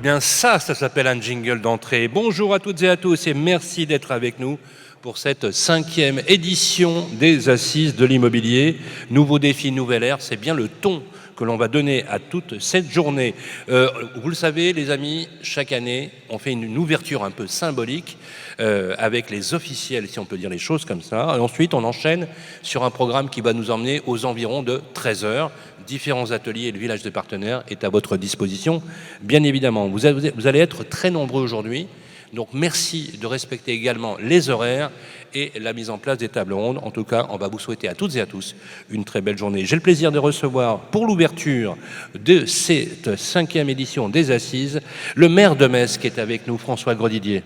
bien ça s'appelle un jingle d'entrée. Bonjour à toutes et à tous et merci d'être avec nous pour cette 5e édition des Assises de l'immobilier. Nouveau défi, nouvelle ère, c'est bien le ton que l'on va donner à toute cette journée. Vous le savez, les amis, chaque année, on fait une ouverture un peu symbolique avec les officiels, si on peut dire les choses comme ça. Et ensuite, on enchaîne sur un programme qui va nous emmener aux environs de 13 heures. Différents ateliers et le village des partenaires est à votre disposition, bien évidemment. Vous allez être très nombreux aujourd'hui. Donc merci de respecter également les horaires et la mise en place des tables rondes. En tout cas, on va vous souhaiter à toutes et à tous une très belle journée. J'ai le plaisir de recevoir pour l'ouverture de cette 5e édition des Assises le maire de Metz qui est avec nous, François Grosdidier.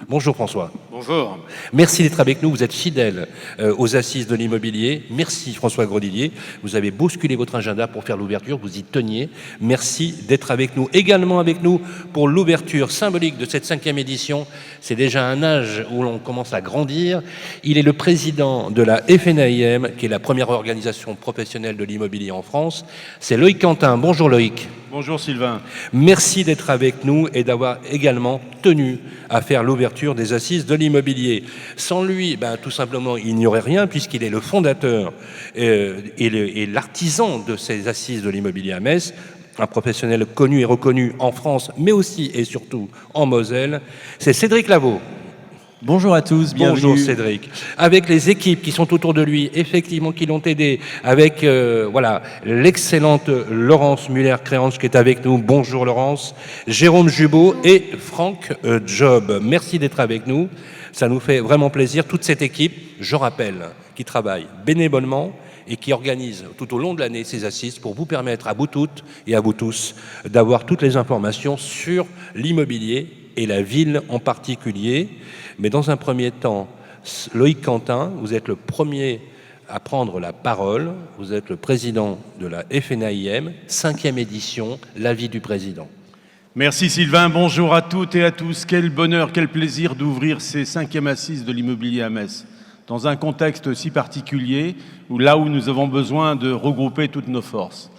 Bonjour François. Bonjour. Merci d'être avec nous, vous êtes fidèle aux Assises de l'immobilier. Merci François Grosdidier, vous avez bousculé votre agenda pour faire l'ouverture, vous y teniez. Merci d'être avec nous. Également avec nous pour l'ouverture symbolique de cette 5e édition. C'est déjà un âge où l'on commence à grandir. Il est le président de la FNAIM, qui est la première organisation professionnelle de l'immobilier en France. C'est Loïc Quentin. Bonjour Loïc. Bonjour Sylvain. Merci d'être avec nous et d'avoir également tenu à faire l'ouverture des Assises de l'immobilier. Sans lui, tout simplement, il n'y aurait rien puisqu'il est le fondateur et l'artisan de ces Assises de l'immobilier à Metz, un professionnel connu et reconnu en France, mais aussi et surtout en Moselle. C'est Cédric Lavaux. Bonjour à tous, bienvenue. Bonjour Cédric. Avec les équipes qui sont autour de lui, effectivement, qui l'ont aidé, avec l'excellente Laurence Muller-Créance qui est avec nous. Bonjour Laurence. Jérôme Jubot et Franck Job. Merci d'être avec nous. Ça nous fait vraiment plaisir. Toute cette équipe, je rappelle, qui travaille bénévolement et qui organise tout au long de l'année ces assises pour vous permettre à vous toutes et à vous tous d'avoir toutes les informations sur l'immobilier et la ville en particulier. Mais dans un premier temps, Loïc Quentin, vous êtes le premier à prendre la parole. Vous êtes le président de la FNAIM, 5e édition, l'avis du président. Merci Sylvain, bonjour à toutes et à tous. Quel bonheur, quel plaisir d'ouvrir ces 5e Assises de l'immobilier à Metz. Dans un contexte si particulier, où nous avons besoin de regrouper toutes nos forces.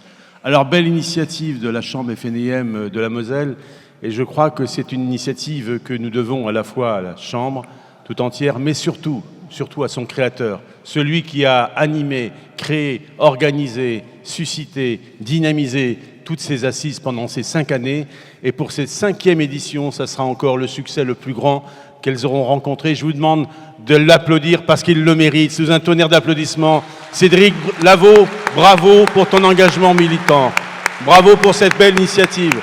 Alors, belle initiative de la Chambre FNAIM de la Moselle. Et je crois que c'est une initiative que nous devons à la fois à la Chambre tout entière, mais surtout à son créateur, celui qui a animé, créé, organisé, suscité, dynamisé toutes ces assises pendant ces 5 années. Et pour cette 5e édition, ça sera encore le succès le plus grand qu'elles auront rencontré. Je vous demande de l'applaudir parce qu'il le mérite. Sous un tonnerre d'applaudissements, Cédric Lavaux, bravo pour ton engagement militant. Bravo pour cette belle initiative.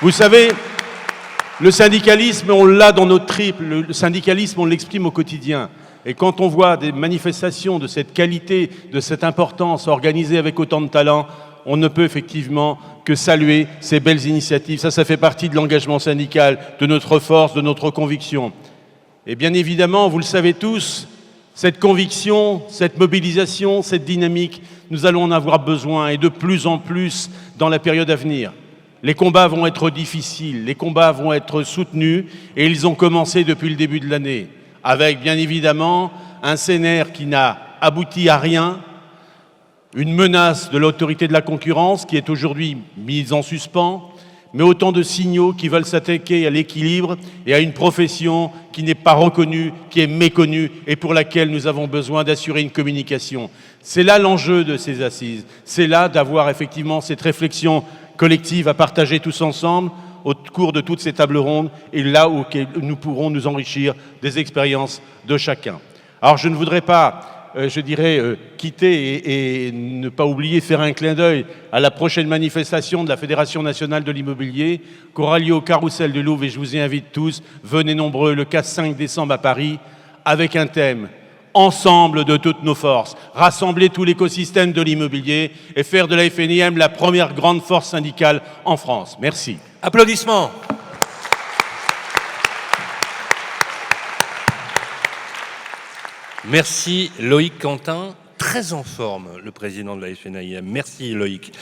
Vous savez, le syndicalisme, on l'a dans notre tripes. Le syndicalisme, on l'exprime au quotidien. Et quand on voit des manifestations de cette qualité, de cette importance, organisées avec autant de talent, on ne peut effectivement que saluer ces belles initiatives. Ça fait partie de l'engagement syndical, de notre force, de notre conviction. Et bien évidemment, vous le savez tous, cette conviction, cette mobilisation, cette dynamique, nous allons en avoir besoin et de plus en plus dans la période à venir. Les combats vont être difficiles, les combats vont être soutenus et ils ont commencé depuis le début de l'année avec bien évidemment un scénario qui n'a abouti à rien, une menace de l'autorité de la concurrence qui est aujourd'hui mise en suspens, mais autant de signaux qui veulent s'attaquer à l'équilibre et à une profession qui n'est pas reconnue, qui est méconnue et pour laquelle nous avons besoin d'assurer une communication. C'est là l'enjeu de ces assises, c'est là d'avoir effectivement cette réflexion collective à partager tous ensemble au cours de toutes ces tables rondes et là où nous pourrons nous enrichir des expériences de chacun. Alors je ne voudrais pas, quitter et ne pas oublier faire un clin d'œil à la prochaine manifestation de la Fédération nationale de l'immobilier qui aura lieu au Carrousel du Louvre et je vous y invite tous, venez nombreux le 4-5 décembre à Paris avec un thème. Ensemble de toutes nos forces, rassembler tout l'écosystème de l'immobilier et faire de la FNAIM la première grande force syndicale en France. Merci. Applaudissements. Merci Loïc Quentin, très en forme, le président de la FNAIM. Merci Loïc.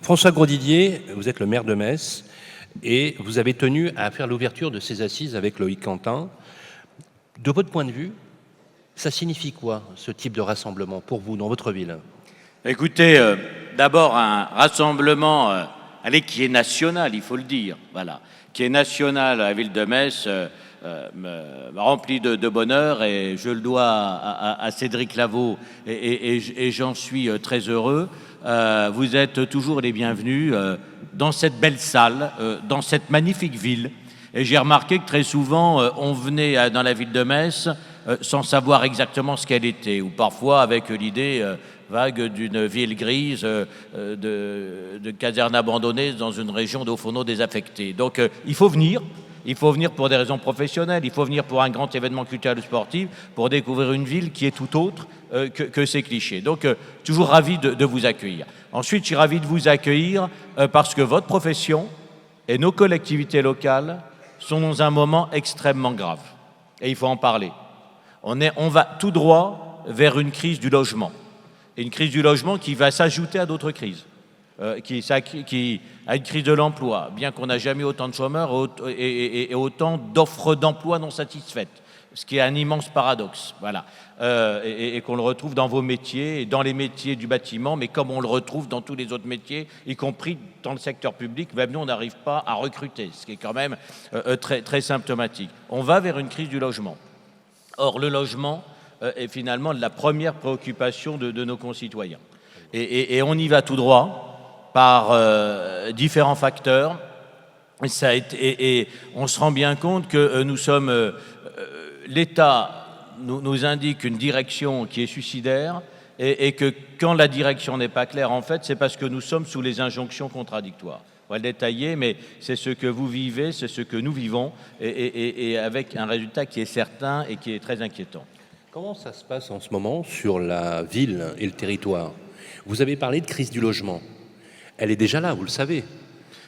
François Grosdidier, vous êtes le maire de Metz et vous avez tenu à faire l'ouverture de ces assises avec Loïc Quentin. De votre point de vue, ça signifie quoi, ce type de rassemblement, pour vous, dans votre ville? Écoutez, d'abord un rassemblement allez, qui est nationale, il faut le dire, voilà, qui est nationale à la ville de Metz, me remplit de bonheur, et je le dois à Cédric Lavaux, et j'en suis très heureux. Vous êtes toujours les bienvenus dans cette belle salle, dans cette magnifique ville. Et j'ai remarqué que très souvent, on venait dans la ville de Metz sans savoir exactement ce qu'elle était, ou parfois avec l'idée vague d'une ville grise, de caserne abandonnée dans une région d'au fourneau désaffectée. Donc il faut venir. Il faut venir pour des raisons professionnelles, il faut venir pour un grand événement culturel ou sportif, pour découvrir une ville qui est tout autre que ces clichés. Donc, toujours ravi de vous accueillir. Ensuite, je suis ravi de vous accueillir parce que votre profession et nos collectivités locales sont dans un moment extrêmement grave. Et il faut en parler. On va tout droit vers une crise du logement. Et une crise du logement qui va s'ajouter à d'autres crises. Qui a une crise de l'emploi, bien qu'on n'a jamais autant de chômeurs et autant d'offres d'emploi non satisfaites, ce qui est un immense paradoxe, voilà, et qu'on le retrouve dans vos métiers, et dans les métiers du bâtiment, mais comme on le retrouve dans tous les autres métiers, y compris dans le secteur public, même nous on n'arrive pas à recruter, ce qui est quand même très, très symptomatique. On va vers une crise du logement. Or, le logement est finalement la première préoccupation de nos concitoyens. Et on y va tout droit, par différents facteurs. Et on se rend bien compte que nous sommes... l'État nous indique une direction qui est suicidaire et que quand la direction n'est pas claire, en fait, c'est parce que nous sommes sous les injonctions contradictoires. On va le détailler, mais c'est ce que vous vivez, c'est ce que nous vivons, et avec un résultat qui est certain et qui est très inquiétant. Comment ça se passe en ce moment sur la ville et le territoire ? Vous avez parlé de crise du logement. Elle est déjà là, vous le savez.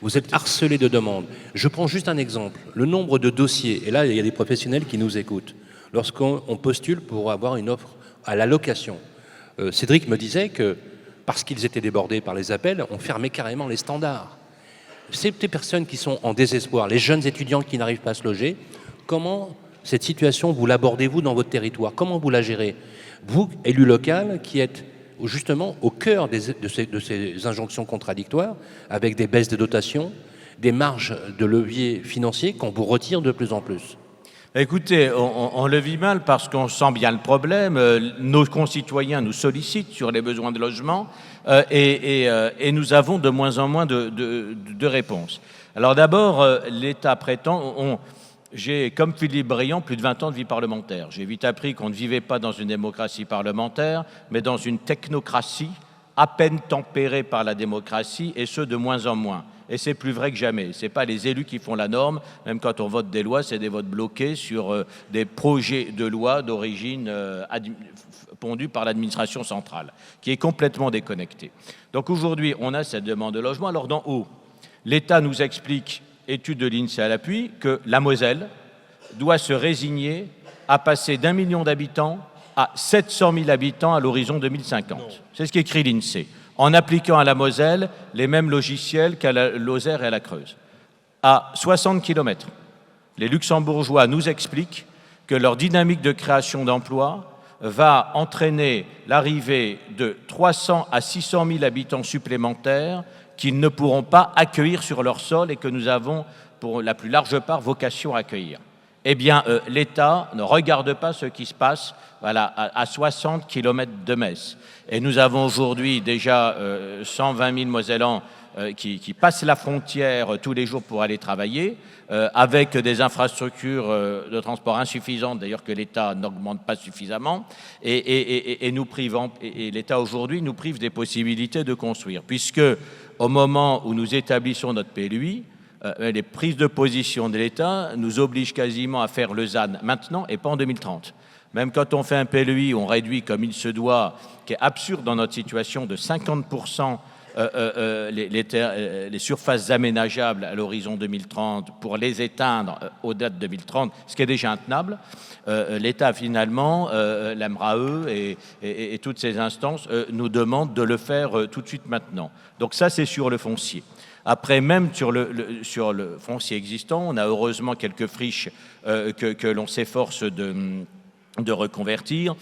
Vous êtes harcelé de demandes. Je prends juste un exemple. Le nombre de dossiers, et là, il y a des professionnels qui nous écoutent, lorsqu'on postule pour avoir une offre à la location. Cédric me disait que, parce qu'ils étaient débordés par les appels, on fermait carrément les standards. Ces personnes qui sont en désespoir, les jeunes étudiants qui n'arrivent pas à se loger, comment cette situation, vous l'abordez-vous dans votre territoire ? Comment vous la gérez ? Vous, élu local, qui êtes justement au cœur de ces injonctions contradictoires, avec des baisses de dotation, des marges de levier financier qu'on vous retire de plus en plus. Écoutez, on le vit mal parce qu'on sent bien le problème. Nos concitoyens nous sollicitent sur les besoins de logement et nous avons de moins en moins de réponses. Alors d'abord, l'État prétend... J'ai, comme Philippe Briand, plus de 20 ans de vie parlementaire. J'ai vite appris qu'on ne vivait pas dans une démocratie parlementaire, mais dans une technocratie à peine tempérée par la démocratie, et ce, de moins en moins. Et c'est plus vrai que jamais. Ce n'est pas les élus qui font la norme. Même quand on vote des lois, c'est des votes bloqués sur des projets de loi d'origine pondus par l'administration centrale, qui est complètement déconnectée. Donc aujourd'hui, on a cette demande de logement. Alors d'en haut, l'État nous explique, étude de l'INSEE à l'appui, que la Moselle doit se résigner à passer d'1 million d'habitants à 700 000 habitants à l'horizon 2050. Non. C'est ce qu'écrit l'INSEE, en appliquant à la Moselle les mêmes logiciels qu'à la Lozère et à la Creuse. À 60 km, les Luxembourgeois nous expliquent que leur dynamique de création d'emplois va entraîner l'arrivée de 300 à 600 000 habitants supplémentaires qu'ils ne pourront pas accueillir sur leur sol et que nous avons, pour la plus large part, vocation à accueillir. Eh bien, l'État ne regarde pas ce qui se passe à 60 km de Metz. Et nous avons aujourd'hui déjà 120 000 Mosellans qui passent la frontière tous les jours pour aller travailler, avec des infrastructures de transport insuffisantes, d'ailleurs que l'État n'augmente pas suffisamment, et l'État aujourd'hui nous prive des possibilités de construire, puisque au moment où nous établissons notre PLUI, les prises de position de l'État nous obligent quasiment à faire le ZAN maintenant et pas en 2030. Même quand on fait un PLUI, on réduit comme il se doit, qui est absurde dans notre situation, de 50% les surfaces aménageables à l'horizon 2030 pour les éteindre aux dates 2030, ce qui est déjà intenable. L'État, finalement, l'AMRAE et toutes ces instances nous demandent de le faire tout de suite maintenant. Donc ça, c'est sur le foncier. Après, même sur le foncier existant, on a heureusement quelques friches que l'on s'efforce de reconvertir.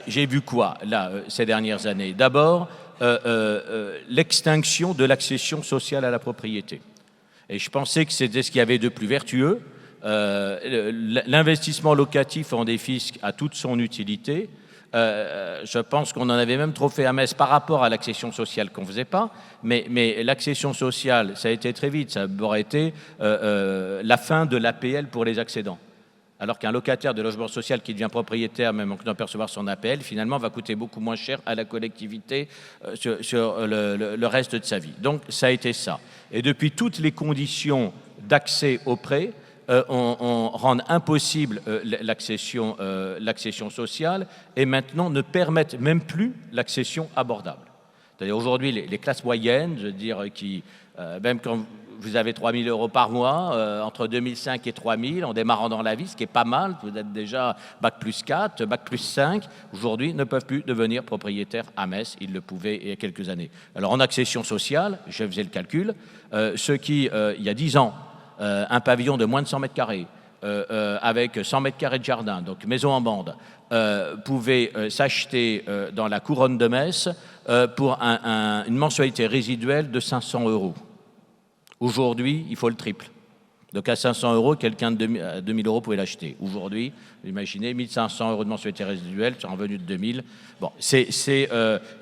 J'ai vu quoi, là, ces dernières années ? D'abord, l'extinction de l'accession sociale à la propriété. Et je pensais que c'était ce qu'il y avait de plus vertueux. L'investissement locatif en défisque a toute son utilité. Je pense qu'on en avait même trop fait à Metz par rapport à l'accession sociale qu'on ne faisait pas, mais l'accession sociale, ça a été très vite, ça aurait été la fin de l'APL pour les accédants. Alors qu'un locataire de logement social qui devient propriétaire, même en d'en percevoir son APL, finalement va coûter beaucoup moins cher à la collectivité sur le reste de sa vie. Donc ça a été ça. Et depuis, toutes les conditions d'accès au prêt on rend impossible l'accession sociale et maintenant ne permettent même plus l'accession abordable. C'est-à-dire aujourd'hui, les classes moyennes, je veux dire, qui, même quand vous avez 3 000 euros par mois, entre 2005 et 3 000, en démarrant dans la vie, ce qui est pas mal, vous êtes déjà bac plus 4, bac plus 5, aujourd'hui ne peuvent plus devenir propriétaires à Metz, ils le pouvaient il y a quelques années. Alors en accession sociale, je faisais le calcul, ceux qui, il y a 10 ans, un pavillon de moins de 100 mètres carrés, avec 100 mètres carrés de jardin, donc maison en bande, pouvait s'acheter dans la couronne de Metz pour une mensualité résiduelle de 500 euros. Aujourd'hui, il faut le triple. Donc à 500 euros, quelqu'un de 2000 euros pouvait l'acheter. Aujourd'hui, vous imaginez, 1500 euros de mensualité résiduelle sur un revenu de 2000. Bon,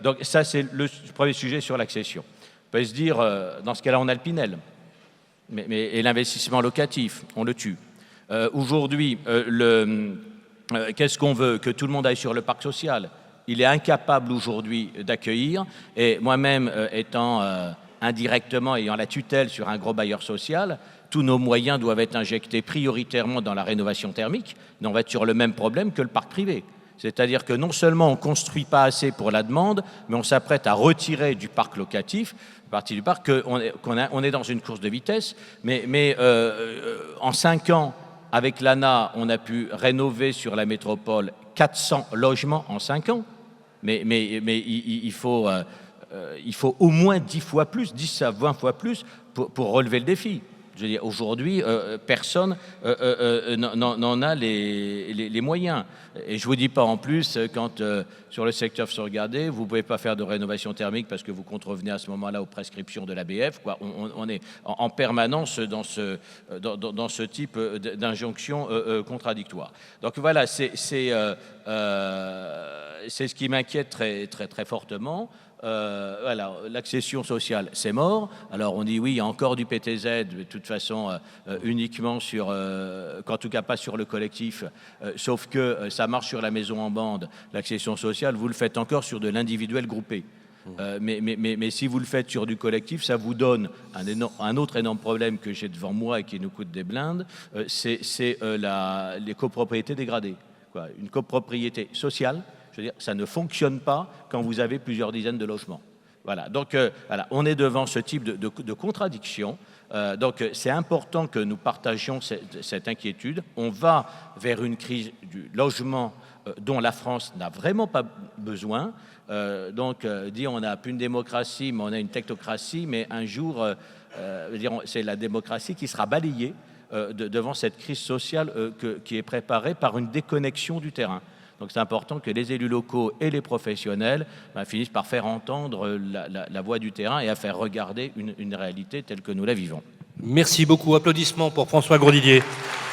donc ça, c'est le premier sujet sur l'accession. On peut se dire, dans ce cas-là, on a le Pinel. Et l'investissement locatif, on le tue. Aujourd'hui, qu'est-ce qu'on veut? Que tout le monde aille sur le parc social. Il est incapable aujourd'hui d'accueillir. Et moi-même, étant indirectement ayant la tutelle sur un gros bailleur social, tous nos moyens doivent être injectés prioritairement dans la rénovation thermique. Mais on va être sur le même problème que le parc privé. C'est-à-dire que non seulement on ne construit pas assez pour la demande, mais on s'apprête à retirer du parc locatif, partie du parc, on est dans une course de vitesse, mais en 5 ans, avec l'ANA, on a pu rénover sur la métropole 400 logements en 5 ans, mais il faut au moins 10 fois plus, 10 à 20 fois plus pour relever le défi. Je veux dire, aujourd'hui, personne n'en a les moyens. Et je ne vous dis pas en plus, quand sur le secteur se regarder, vous ne pouvez pas faire de rénovation thermique parce que vous contrevenez à ce moment-là aux prescriptions de l'ABF. On est en permanence dans ce type d'injonction contradictoire. Donc voilà, c'est ce qui m'inquiète très, très, très fortement. Voilà, l'accession sociale, c'est mort. Alors on dit oui, il y a encore du PTZ, mais de toute façon uniquement sur, en tout cas pas sur le collectif, sauf que ça marche sur la maison en bande. L'accession sociale, vous le faites encore sur de l'individuel groupé. Mais si vous le faites sur du collectif, ça vous donne un autre énorme problème que j'ai devant moi et qui nous coûte des blindes, c'est les copropriétés dégradées. Une copropriété sociale, je veux dire, ça ne fonctionne pas quand vous avez plusieurs dizaines de logements. Voilà, donc voilà, on est devant ce type de contradiction. Donc c'est important que nous partagions cette inquiétude. On va vers une crise du logement dont la France n'a vraiment pas besoin. Donc dire on n'a plus une démocratie, mais on a une technocratie, mais un jour, c'est la démocratie qui sera balayée devant cette crise sociale qui est préparée par une déconnexion du terrain. Donc c'est important que les élus locaux et les professionnels finissent par faire entendre la voix du terrain et à faire regarder une réalité telle que nous la vivons. Merci beaucoup. Applaudissements pour François Grosdidier,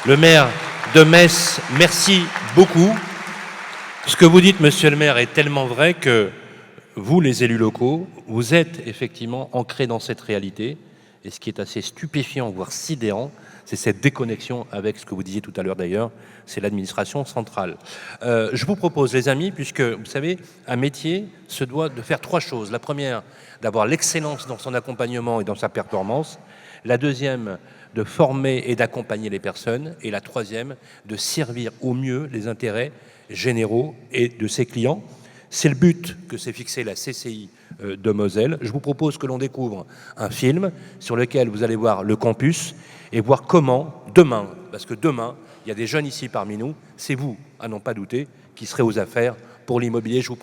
le maire de Metz. Merci beaucoup. Ce que vous dites, monsieur le maire, est tellement vrai que vous, les élus locaux, vous êtes effectivement ancrés dans cette réalité. Et ce qui est assez stupéfiant, voire sidérant, c'est cette déconnexion avec ce que vous disiez tout à l'heure d'ailleurs, c'est l'administration centrale. Je vous propose, les amis, puisque vous savez, un métier se doit de faire 3 choses. La première, d'avoir l'excellence dans son accompagnement et dans sa performance. La deuxième, de former et d'accompagner les personnes. Et la troisième, de servir au mieux les intérêts généraux et de ses clients. C'est le but que s'est fixé la CCI de Moselle. Je vous propose que l'on découvre un film sur lequel vous allez voir le campus et voir comment, demain, parce que demain, il y a des jeunes ici parmi nous, c'est vous, à n'en pas douter, qui serez aux affaires pour l'immobilier. Je vous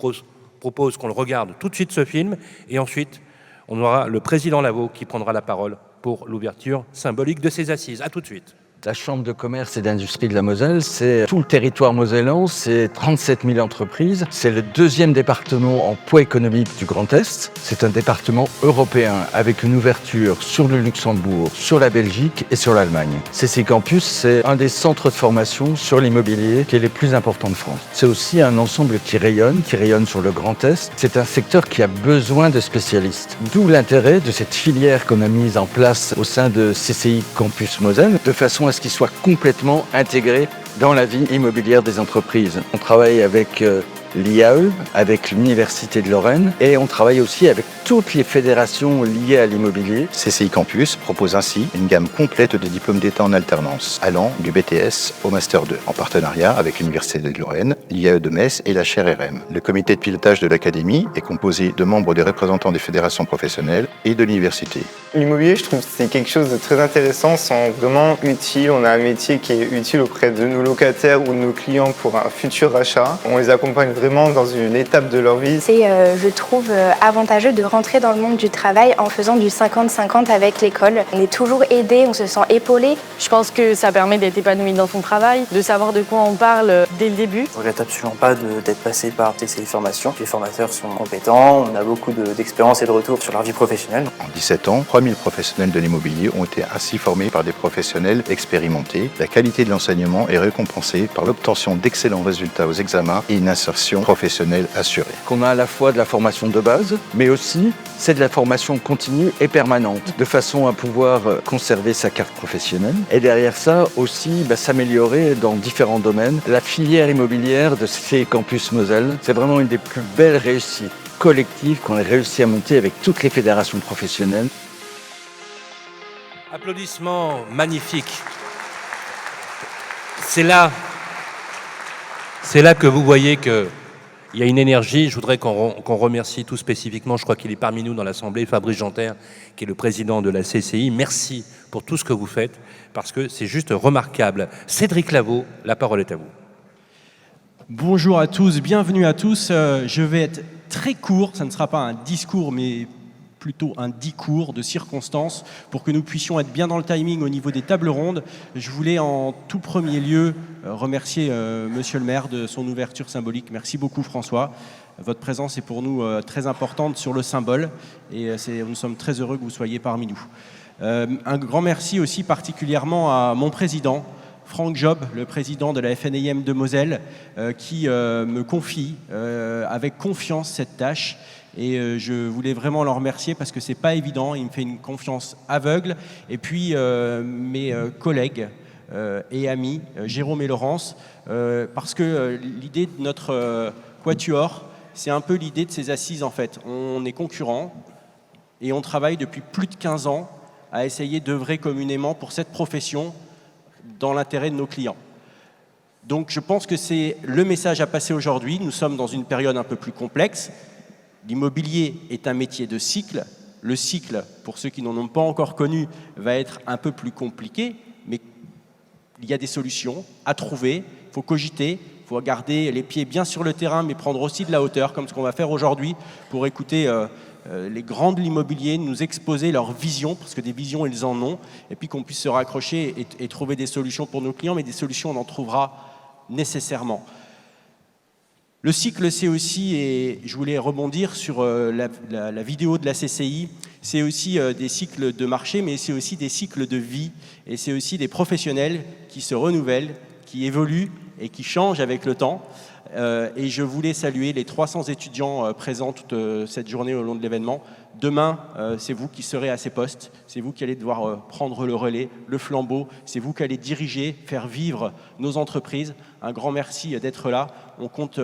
propose qu'on le regarde tout de suite ce film et ensuite, on aura le président Lavaux qui prendra la parole pour l'ouverture symbolique de ces assises. À tout de suite. La Chambre de commerce et d'industrie de la Moselle, c'est tout le territoire mosellan, c'est 37 000 entreprises. C'est le deuxième département en poids économique du Grand Est. C'est un département européen avec une ouverture sur le Luxembourg, sur la Belgique et sur l'Allemagne. CCI Campus, c'est un des centres de formation sur l'immobilier qui est les plus importants de France. C'est aussi un ensemble qui rayonne sur le Grand Est. C'est un secteur qui a besoin de spécialistes. D'où l'intérêt de cette filière qu'on a mise en place au sein de CCI Campus Moselle, de façon à ce qu'il soit complètement intégré dans la vie immobilière des entreprises. On travaille avec l'IAE, avec l'Université de Lorraine et on travaille aussi avec toutes les fédérations liées à l'immobilier. CCI Campus propose ainsi une gamme complète de diplômes d'État en alternance, allant du BTS au Master 2, en partenariat avec l'Université de Lorraine, l'IAE de Metz et la chaire RM. Le comité de pilotage de l'Académie est composé de membres des représentants des fédérations professionnelles et de l'université. L'immobilier, je trouve que c'est quelque chose de très intéressant, c'est vraiment utile. On a un métier qui est utile auprès de nos locataires ou de nos clients pour un futur achat. On les accompagne vraiment dans une étape de leur vie. C'est, je trouve, avantageux de rentrer dans le monde du travail en faisant du 50-50 avec l'école. On est toujours aidé, on se sent épaulé. Je pense que ça permet d'être épanoui dans son travail, de savoir de quoi on parle dès le début. Je ne regrette absolument pas d'être passé par TCI Formation. Les formateurs sont compétents, on a beaucoup d'expérience et de retour sur leur vie professionnelle. En 17 ans, 3000 professionnels de l'immobilier ont été ainsi formés par des professionnels expérimentés. La qualité de l'enseignement est récompensée par l'obtention d'excellents résultats aux examens et une insertion professionnelle assurée. Qu'on a à la fois de la formation de base, mais aussi c'est de la formation continue et permanente, de façon à pouvoir conserver sa carte professionnelle. Et derrière ça aussi s'améliorer dans différents domaines. La filière immobilière de CCI Campus Moselle, c'est vraiment une des plus belles réussites collectives qu'on a réussi à monter avec toutes les fédérations professionnelles. Applaudissements magnifiques. C'est là que vous voyez qu'il y a une énergie. Je voudrais qu'on remercie tout spécifiquement, je crois qu'il est parmi nous dans l'Assemblée, Fabrice Janter, qui est le président de la CCI. Merci pour tout ce que vous faites, parce que c'est juste remarquable. Cédric Lavaux, la parole est à vous. Bonjour à tous, bienvenue à tous. Je vais être très court, ça ne sera pas un discours, mais plutôt un discours de circonstances pour que nous puissions être bien dans le timing au niveau des tables rondes. Je voulais en tout premier lieu remercier Monsieur le maire de son ouverture symbolique. Merci beaucoup François. Votre présence est pour nous très importante sur le symbole et nous sommes très heureux que vous soyez parmi nous. Un grand merci aussi particulièrement à mon président, Franck Job, le président de la FNIM de Moselle, qui me confie avec confiance cette tâche. Et je voulais vraiment le remercier parce que c'est pas évident, il me fait une confiance aveugle. Et puis mes collègues et amis, Jérôme et Laurence, parce que l'idée de notre quatuor, c'est un peu l'idée de ces assises en fait. On est concurrents et on travaille depuis plus de 15 ans à essayer d'œuvrer communément pour cette profession dans l'intérêt de nos clients. Donc je pense que c'est le message à passer aujourd'hui. Nous sommes dans une période un peu plus complexe. L'immobilier est un métier de cycle. Le cycle, pour ceux qui n'en ont pas encore connu, va être un peu plus compliqué, mais il y a des solutions à trouver. Il faut cogiter, il faut garder les pieds bien sur le terrain, mais prendre aussi de la hauteur, comme ce qu'on va faire aujourd'hui, pour écouter les grands de l'immobilier, nous exposer leurs visions, parce que des visions, ils en ont, et puis qu'on puisse se raccrocher et trouver des solutions pour nos clients, mais des solutions, on en trouvera nécessairement. Le cycle, c'est aussi, et je voulais rebondir sur la vidéo de la CCI, c'est aussi des cycles de marché, mais c'est aussi des cycles de vie, et c'est aussi des professionnels qui se renouvellent, qui évoluent et qui changent avec le temps. Et je voulais saluer les 300 étudiants présents toute cette journée au long de l'événement. Demain, c'est vous qui serez à ces postes, c'est vous qui allez devoir prendre le relais, le flambeau, c'est vous qui allez diriger, faire vivre nos entreprises. Un grand merci d'être là. On compte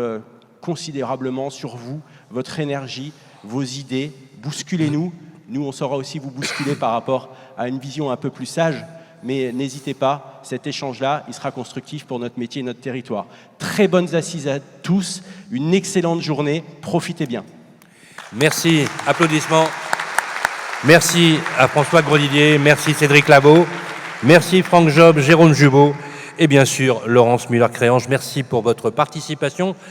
considérablement sur vous, votre énergie, vos idées. Bousculez-nous. Nous, on saura aussi vous bousculer par rapport à une vision un peu plus sage. Mais n'hésitez pas, cet échange-là, il sera constructif pour notre métier et notre territoire. Très bonnes assises à tous, une excellente journée, profitez bien. Merci, applaudissements. Merci à François Grosdidier, merci Cédric Lavaux, merci Franck Job, Jérôme Jubot et bien sûr Laurence Muller-Créange. Merci pour votre participation.